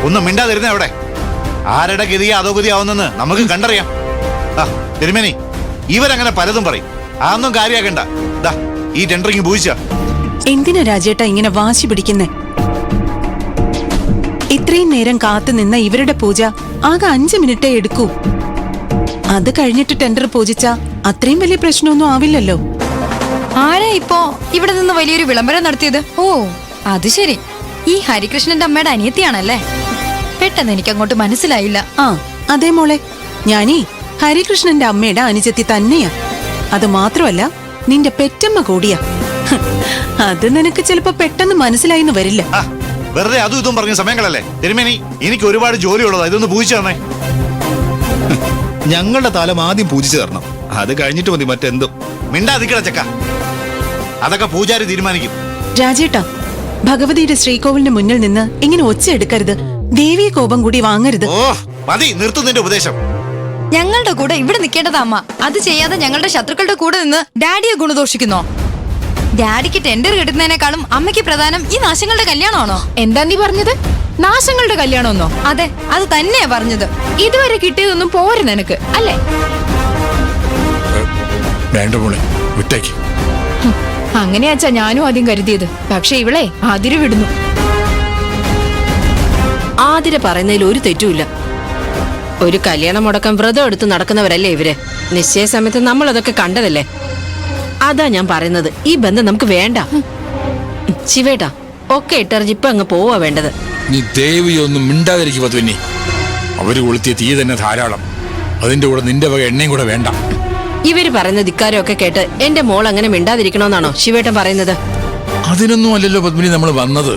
ഒന്നും മിണ്ടാതിരുന്ന എവിടെ? ആരുടെ ഗതിയെ അധോഗതിയാവുന്നെന്ന് നമുക്ക് കണ്ടറിയാം. തിരുമേനി, ഇവരങ്ങനെ പലതും പറയും. അതൊന്നും കാര്യാക്കണ്ട. ഈ ടെൻഡറിങ് പൂജിച്ച എന്തിനാ രാജേട്ട ഇങ്ങനെ വാശി പിടിക്കുന്നേ? ഇത്രയും നേരം കാത്തു നിന്ന ഇവരുടെ പൂജ ആകെ 5 മിനിറ്റേ എടുക്കൂ. അത് കഴിഞ്ഞിട്ട് ടെൻഡർ പൂജിച്ച അത്രയും വലിയ പ്രശ്നമൊന്നും ആവില്ലല്ലോ. ആരാ ഇപ്പോ ഇവിടെ നിന്ന് വലിയൊരു വിളംബരം നടത്തിയത്? ഓ, അത് ശരി, ഈ ഹരികൃഷ്ണന്റെ അമ്മയുടെ അനിയത്തിയാണല്ലേ? പെട്ടെന്ന് എനിക്ക് അങ്ങോട്ട് മനസ്സിലായില്ല. അതെ മോളെ, ഞാനീ ഹരികൃഷ്ണന്റെ അമ്മയുടെ അനുജത്തി തന്നെയാ. അത് മാത്രമല്ല, നിന്റെ പെറ്റമ്മ കൂടിയാ. അത് നിനക്ക് ചിലപ്പോ പെട്ടെന്ന് മനസ്സിലായിന്ന് വരില്ല. വെറുതെ അതും ഇതും പറഞ്ഞ സമയങ്ങളല്ലേ തിരുമേനി? എനിക്ക് ഒരുപാട് ജോലിയുള്ളതാ. ഇതൊന്ന് പൂജിച്ചു തന്നെ. ഞങ്ങളുടെ താലം ആദ്യം പൂജിച്ചു തരണം, അത് കഴിഞ്ഞിട്ട് മതി മറ്റെന്തും. മിണ്ടാതിക്കട ചക്ക, അതൊക്കെ പൂജാരി തീരുമാനിക്കും. രാജേട്ടാ, ഭഗവതിയുടെ ശ്രീകോവിലിന് മുന്നിൽ നിന്ന് ഇങ്ങനെ ഒച്ച എടുക്കരുത്. ദേവിയെ കോപം കൂടി വാങ്ങരുത്. ഓ മതി, നിർത്തും നിന്റെ ഉപദേശം. ഞങ്ങളുടെ കൂടെ ഇവിടെ നിൽക്കേണ്ടതാ അമ്മ. അത് ചെയ്യാതെ ഞങ്ങളുടെ ശത്രുക്കളുടെ കൂടെ നിന്ന് ഡാഡിയെ ഗുണദോഷിക്കുന്നോ? ഡാഡിക്ക് ടെൻഡർ കിട്ടുന്നതിനേക്കാളും അമ്മയ്ക്ക് പ്രധാനം ഈ നാശങ്ങളുടെ കല്യാണമാണോ? എന്താ നീ പറഞ്ഞത്? നാശങ്ങളുടെ കല്യാണമെന്നോ? അതെ, അത് തന്നെയാ പറഞ്ഞത്. ഇതുവരെ കിട്ടിയതൊന്നും പോരെ നിനക്ക്, അല്ലേ? വേണ്ട മോളെ, വിട്ടേക്ക്. അങ്ങനെയാച്ചാ ഞാനും ആദ്യം കരുതിയത്. പക്ഷെ ഇവളെ അതിര് വിടുന്നു. ആതിര പറയുന്നതിൽ ഒരു തെറ്റുമില്ല. ഒരു കല്യാണം മുടക്കം വ്രതം എടുത്ത് നടക്കുന്നവരല്ലേ ഇവര്. നിശ്ചയ സമയത്ത് നമ്മൾ അതൊക്കെ കണ്ടതല്ലേ. അതാ ഞാൻ പറയുന്നത്, ഈ ബന്ധം നമുക്ക് വേണ്ട. ശിവേട്ടാ, ഒക്കെ ഇട്ടറിഞ്ഞ് ഇപ്പൊ അങ്ങ് പോവാ വേണ്ടത്. നീ ദേവിയൊന്നും മിണ്ടാതിരിക്കും പത്മിനി. അവര് കൊളുത്തിയ തീ തന്നെ ധാരാളം. അതിന്റെ കൂടെ നിന്റെ വക എണ്ണയും കൂടെ വേണ്ട. ഇവര് പറയുന്ന ധിക്കാരമൊക്കെ കേട്ട് എന്റെ മോൾ അങ്ങനെ മിണ്ടാതിരിക്കണോന്നാണോ ശിവേട്ടൻ പറയുന്നത്? അതിനൊന്നും അല്ലല്ലോ പത്മിനി നമ്മൾ വന്നത്.